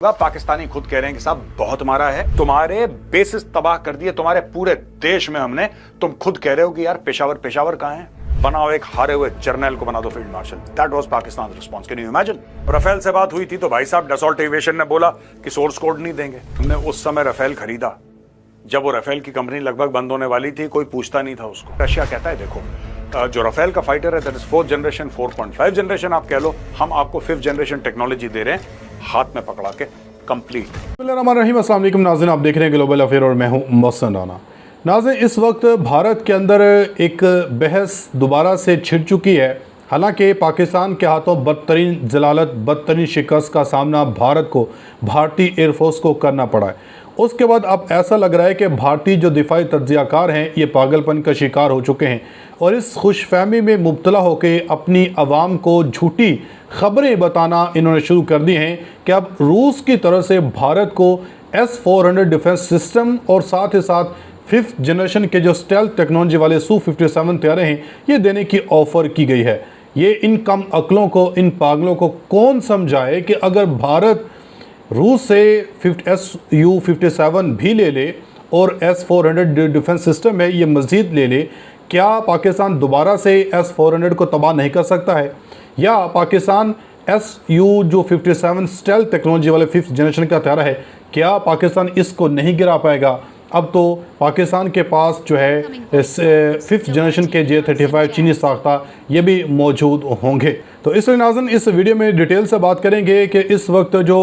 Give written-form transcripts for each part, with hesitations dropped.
पाकिस्तानी खुद कह रहे हैं कि साहब बहुत मारा है, तुम्हारे बेसिस तबाह कर दिए, तुम्हारे पूरे देश में हमने। तुम खुद कह रहे हो कि यार पेशावर कहां है? बनाओ एक हारे हुए जर्नल को बना दो field marshal. That was Pakistan response. Can you imagine? Rafale से बात हुई थी तो भाई साहब डसॉल्ट एविएशन ने बोला कि सोर्स कोड नहीं देंगे। तुमने उस समय राफेल खरीदा जब वो राफेल की कंपनी लगभग बंद होने वाली थी, कोई पूछता नहीं था उसको। रशिया कहता है देखो जो राफेल का फाइटर है that is 4th generation, 4.5 generation आप कह लो, हम आपको 5th जनरेशन टेक्नोलॉजी दे रहे हैं हाथ में पकड़ा के कंप्लीट। अस्सलाम वालेकुम नाज़रीन, आप देख रहे हैं ग्लोबल अफेयर और मैं हूं मोहसिन राना। नाज़रीन, इस वक्त भारत के अंदर एक बहस दोबारा से छिड़ चुकी है। हालांकि पाकिस्तान के हाथों बदतरीन जलालत, बदतरीन शिकस्त का सामना भारत को, भारतीय एयरफोर्स को करना पड़ा है। उसके बाद अब ऐसा लग रहा है कि भारतीय जो दिफाई तज्जियाकार हैं ये पागलपन का शिकार हो चुके हैं और इस खुशफहमी में मुब्तला होकर अपनी आवाम को झूठी खबरें बताना इन्होंने शुरू कर दी हैं कि अब रूस की तरफ से भारत को S-400 डिफेंस सिस्टम और साथ ही साथ 5th जनरेशन के जो स्टेल्थ टेक्नोलॉजी वाले Su-57 तैयारे हैं ये देने की ऑफ़र की गई है। ये इन कम अक्लों को, इन पागलों को कौन समझाए कि अगर भारत रूस से Su-57 भी ले ले और S-400 डिफेंस सिस्टम है ये मज़ीद ले ले, क्या पाकिस्तान दोबारा से S-400 को तबाह नहीं कर सकता है? या पाकिस्तान Su-57 स्टेल्थ टेक्नोलॉजी वाले 5th जनरेशन का हथियार है, क्या पाकिस्तान इसको नहीं गिरा पाएगा? अब तो पाकिस्तान के पास जो है 5th जनरेशन के J-35 चीनी साख्ता ये भी मौजूद होंगे। तो इसलिए नाज़रीन इस वीडियो में डिटेल से बात करेंगे कि इस वक्त जो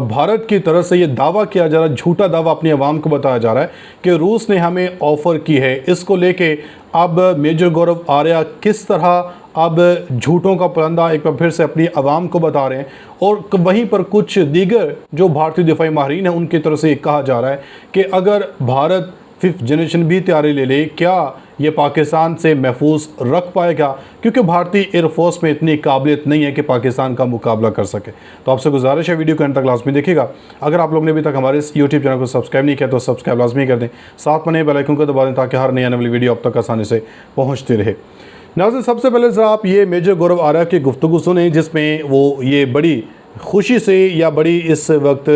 भारत की तरफ से ये दावा किया जा रहा है, झूठा दावा अपनी आवाम को बताया जा रहा है कि रूस ने हमें ऑफ़र की है, इसको लेके अब मेजर गौरव आर्या किस तरह अब झूठों का परंदा एक बार फिर से अपनी आवाम को बता रहे हैं। और वहीं पर कुछ दीगर जो भारतीय दिफाई माहिरीन हैं उनकी तरफ से कहा जा रहा है कि अगर भारत 5th जनरेशन भी तैयारी ले ले, क्या ये पाकिस्तान से महफूज रख पाएगा? क्योंकि भारतीय एयरफोर्स में इतनी काबिलियत नहीं है कि पाकिस्तान का मुकाबला कर सके। तो आपसे गुजारिश है वीडियो को अंत तक लाजमी देखिएगा। अगर आप लोग ने अभी तक हमारे इस यूट्यूब चैनल को सब्सक्राइब नहीं किया तो सब्सक्राइब लाजमी कर दें, साथ में बेल आइकन को दबा दें ताकि हर नई आने वाली वीडियो अब तक आसानी से पहुँचती रहे। नाज़रीन, सबसे पहले ज़रा आप ये मेजर गौरव आर्या की गुफ्तगू सुने जिसमें वो ये बड़ी खुशी से या बड़ी इस वक्त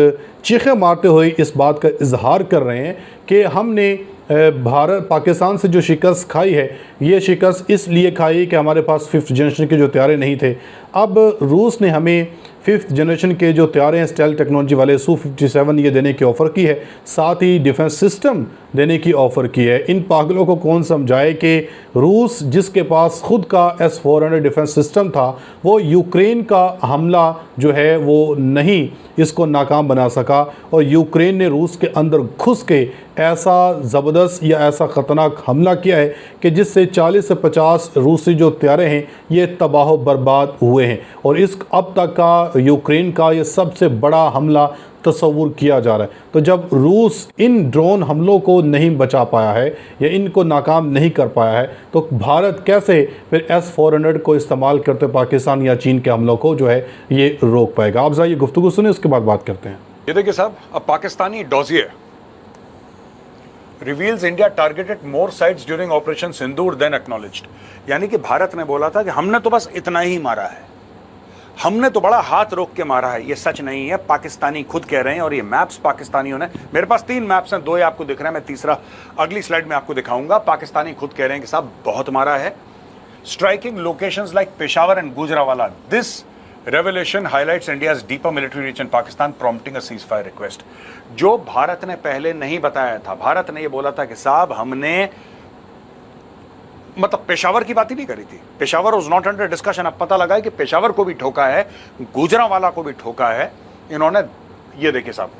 चीखें मारते हुए इस बात का इजहार कर रहे हैं कि हमने भारत पाकिस्तान से जो शिकस्त खाई है ये शिकस्त इसलिए खाई कि हमारे पास 5th जनरेशन के जो तैयारे नहीं थे। अब रूस ने हमें 5th जनरेशन के जो तैयारे हैं स्टेल्थ टेक्नोलॉजी वाले Su-57 ये देने की ऑफ़र की है, साथ ही डिफेंस सिस्टम देने की ऑफ़र की है। इन पागलों को कौन समझाए कि रूस जिसके पास ख़ुद का S-400 डिफेंस सिस्टम था वो यूक्रेन का हमला जो है वो नहीं इसको नाकाम बना सका और यूक्रेन ने रूस के अंदर घुस के ऐसा ज़बरदस्त या ऐसा ख़तरनाक हमला किया है कि जिससे 40 से 50 रूसी जो तैयारे हैं ये तबाह बर्बाद हुए हैं और इस अब तक का यूक्रेन का ये सबसे बड़ा हमला तस्वुर किया जा रहा है। तो जब रूस इन ड्रोन हमलों को नहीं बचा पाया है या इनको नाकाम नहीं कर पाया है तो भारत कैसे फिर S-400 को इस्तेमाल करते पाकिस्तान या चीन के हमलों को जो है ये रोक पाएगा? आप ज़रा ये गुफ्तगू सुने, उसके बाद बात करते हैं। ये देखिए साहब, अब Pakistani dossier reveals India targeted more sites during operation Sindoor then acknowledged. यानी कि भारत ने बोला था कि हमने तो बस इतना ही मारा है, हमने तो बड़ा हाथ रोक के मारा है। ये सच नहीं है, पाकिस्तानी खुद कह रहे हैं और ये मैप्स पाकिस्तानियों ने, मेरे पास 3 मैप्स हैं, 2 ये आपको दिख रहे हैं, मैं तीसरा अगली स्लाइड में आपको दिखाऊंगा। पाकिस्तानी खुद कह रहे हैं कि साहब बहुत मारा है। Striking locations like Peshawar and Gujranwala, this revelation highlights India's deeper military reach in Pakistan prompting a cease fire request. जो भारत ने पहले नहीं बताया था, भारत ने ये बोला था कि साहब हमने मतलब पेशावर की बात ही नहीं करी थी, Peshawar was not under discussion. अब पता लगा है कि पेशावर को भी ठोका है, गुजरांवाला को भी ठोका है इन्होंने। ये देखिए साहब,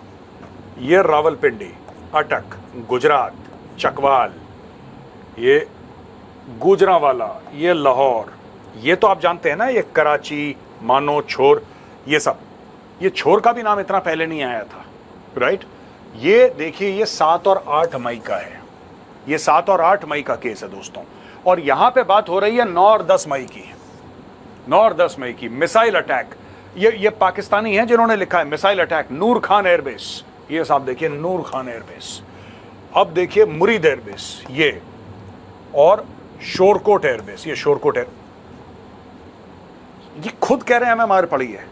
ये रावलपिंडी, अटक, गुजरात, चकवाल, ये गुजरांवाला, ये लाहौर, ये तो आप जानते हैं ना, ये कराची, मानो, छोर, ये सब। ये छोर का भी नाम इतना पहले नहीं आया था, राइट? ये देखिए, ये 7 और 8 मई का है, ये 7 और 8 मई का केस है दोस्तों। और यहां पे बात हो रही है 9 और 10 मई की, 9 और 10 मई की मिसाइल अटैक। ये पाकिस्तानी हैं जिन्होंने लिखा है मिसाइल अटैक नूर खान एयरबेस। ये साहब देखिए नूर खान एयरबेस, अब देखिए मुरीद एयरबेस, ये और शोरकोट एयरबेस, ये शोरकोट एयर, ये खुद कह रहे हैं हमें मार पड़ी है।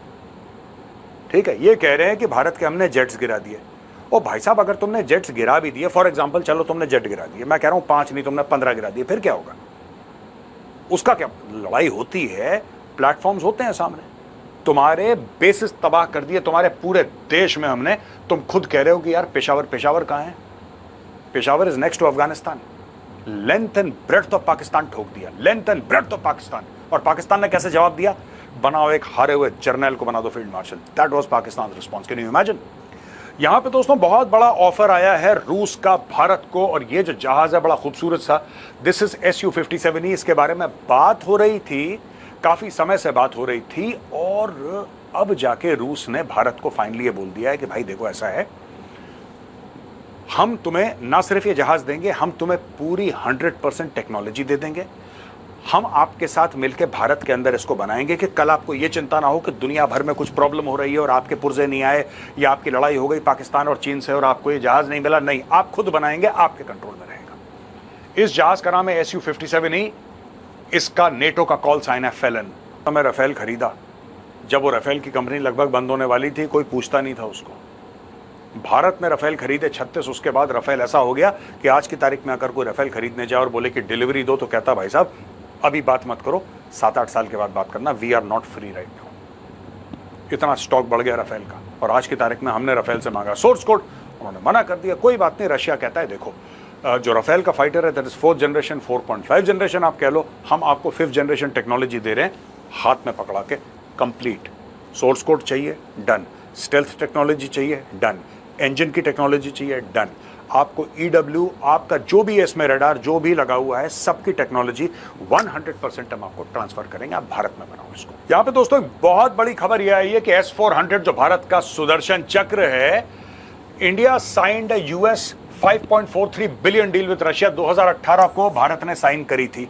ठीक है, ये कह रहे हैं कि भारत के हमने जेट्स गिरा दिए। ओ भाई साहब, अगर तुमने जेट्स गिरा भी दिए, फॉर एग्जांपल चलो तुमने जेट गिरा दिए, मैं कह रहा हूं 5 नहीं तुमने 15 गिरा दिए, फिर क्या होगा? उसका क्या? लड़ाई होती है, प्लेटफॉर्म्स होते हैं सामने। तुम्हारे बेसिस तबाह कर दिए तुम्हारे पूरे देश में हमने। तुम खुद कह रहे हो कि यार पेशावर कहां है? Peshawar is next to Afghanistan. Length and breadth of Pakistan ठोक दिया, length and breadth of Pakistan. और पाकिस्तान ने कैसे जवाब दिया? बनाओ एक हारे हुए जर्नल को बना दो field marshal. That was Pakistan response. Can you imagine? यहां पे दोस्तों बहुत बड़ा ऑफर आया है रूस का भारत को, और ये जो जहाज है बड़ा खूबसूरत सा, दिस इज Su-57E। इसके बारे में बात हो रही थी, काफी समय से बात हो रही थी, और अब जाके रूस ने भारत को फाइनली ये बोल दिया है कि भाई देखो ऐसा है, हम तुम्हें ना सिर्फ ये जहाज देंगे, हम तुम्हें पूरी 100% टेक्नोलॉजी दे देंगे। हम आपके साथ मिलकर भारत के अंदर इसको बनाएंगे कि कल आपको ये चिंता ना हो कि दुनिया भर में कुछ प्रॉब्लम हो रही है और आपके पुर्जे नहीं आए, या आपकी लड़ाई हो गई पाकिस्तान और चीन से और आपको ये जहाज नहीं मिला। नहीं, आप खुद बनाएंगे, आपके कंट्रोल में रहेगा। इस जहाज का नाम है Su-57E। इसका नेटो का कॉल साइन है फेलन। तो मैं राफेल खरीदा, जब वो राफेल की कंपनी लगभग बंद होने वाली थी, कोई पूछता नहीं था उसको। भारत ने राफेल खरीदे 36, उसके बाद राफेल ऐसा हो गया कि आज की तारीख में अगर कोई राफेल खरीदने जाए और बोले कि डिलीवरी दो, तो कहता भाई साहब अभी बात मत करो, 7-8 साल के बाद बात करना, we are not free right now. इतना स्टॉक बढ़ गया राफेल का, और आज की तारीख में हमने राफेल से मांगा सोर्स कोड, उन्होंने मना कर दिया। कोई बात नहीं, रशिया कहता है देखो जो राफेल का फाइटर है that is 4th generation, 4.5 generation आप कह लो, हम आपको 5th जनरेशन टेक्नोलॉजी दे रहे हैं, हाथ में पकड़ा के कंप्लीट। सोर्स कोड चाहिए, डन। स्टेल्थ टेक्नोलॉजी चाहिए, डन। इंजन की टेक्नोलॉजी चाहिए, डन। आपको EW, आपका जो भी इसमें रडार जो भी लगा हुआ है, सबकी टेक्नोलॉजी 100% हम आपको ट्रांसफर करेंगे, आप भारत में बनाओ इसको। यहां पे दोस्तों एक बहुत बड़ी खबर यह आई है कि S-400 जो भारत का सुदर्शन चक्र है, India signed US $5.43 billion deal with Russia 2018 को भारत ने साइन करी थी।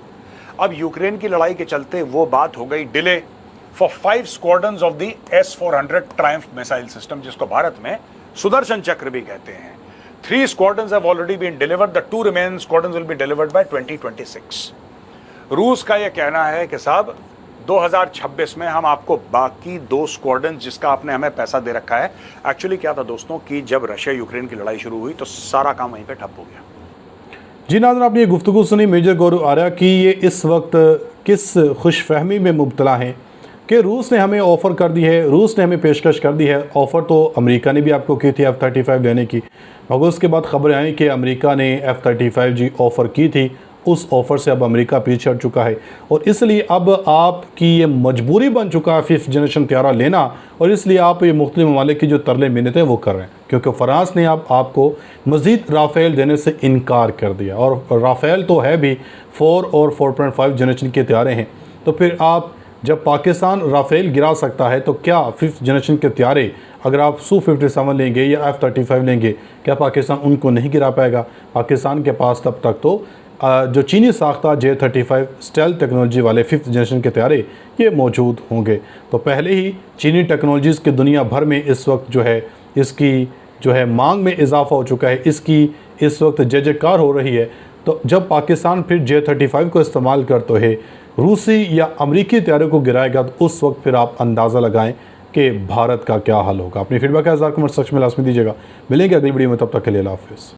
अब यूक्रेन की लड़ाई के चलते वो बात हो गई delay for 5 squadrons of the S-400 Triumph missile system, जिसको भारत में सुदर्शन चक्र भी कहते हैं। 3 squadrons have already been delivered. The 2 remaining squadrons will be delivered by 2026. रूस का यह कहना है कि साहब 2026 में हम आपको बाकी 2 स्क्वाड्रन जिसका आपने हमें पैसा दे रखा है। एक्चुअली क्या था दोस्तों कि जब रशिया यूक्रेन की लड़ाई शुरू हुई तो सारा काम वहीं पे ठप हो गया। जी नाज़रीन, आपने ये गुफ्तगू सुनी मेजर गौरव आर्या की। ये इस वक्त किस खुशफहमी में मुब्तला हैं कि रूस ने हमें ऑफ़र कर दी है, रूस ने हमें पेशकश कर दी है। ऑफ़र तो अमेरिका ने भी आपको की थी F-35 लेने की, मगर उसके बाद खबरें आई कि अमेरिका ने F-35 जी ऑफ़र की थी, उस ऑफ़र से अब अमेरिका पीछे हट चुका है, और इसलिए अब आपकी ये मजबूरी बन चुका है 5th जनरेशन तैयारा लेना, और इसलिए आप ये मुख्तलिफ ममालिक की जो तरले मिन्नतें हैं वो कर रहे हैं, क्योंकि फ़्रांस ने अब आपको मज़ीद राफ़ेल देने से इनकार कर दिया। और राफ़ेल तो है भी 4 और 4.5 जनरेशन के तैयारे हैं, तो फिर आप जब पाकिस्तान राफ़ेल गिरा सकता है तो क्या 5th जनरेशन के तैयारे अगर आप Su-57 लेंगे या F-35 लेंगे, क्या पाकिस्तान उनको नहीं गिरा पाएगा? पाकिस्तान के पास तब तक तो जो चीनी साख्ता J-35 स्टेल्थ टेक्नोलॉजी वाले 5th जनरेशन के तैयारे ये मौजूद होंगे। तो पहले ही चीनी टेक्नोलॉजीज़ के दुनिया भर में इस वक्त जो है इसकी जो है मांग में इजाफ़ा हो चुका है, इसकी इस वक्त जय-जयकार हो रही है। तो जब पाकिस्तान फिर J-35 को इस्तेमाल करते हुए रूसी या अमरीकी तैयारों को गिराएगा, तो उस वक्त फिर आप अंदाज़ा लगाएं कि भारत का क्या हाल होगा। अपनी फीडबैक का इज़हार कमेंट सेक्शन में लाज़मी दीजिएगा। मिलेंगे अगली वीडियो में, तब तक के लिए अल्लाह हाफ़िज़।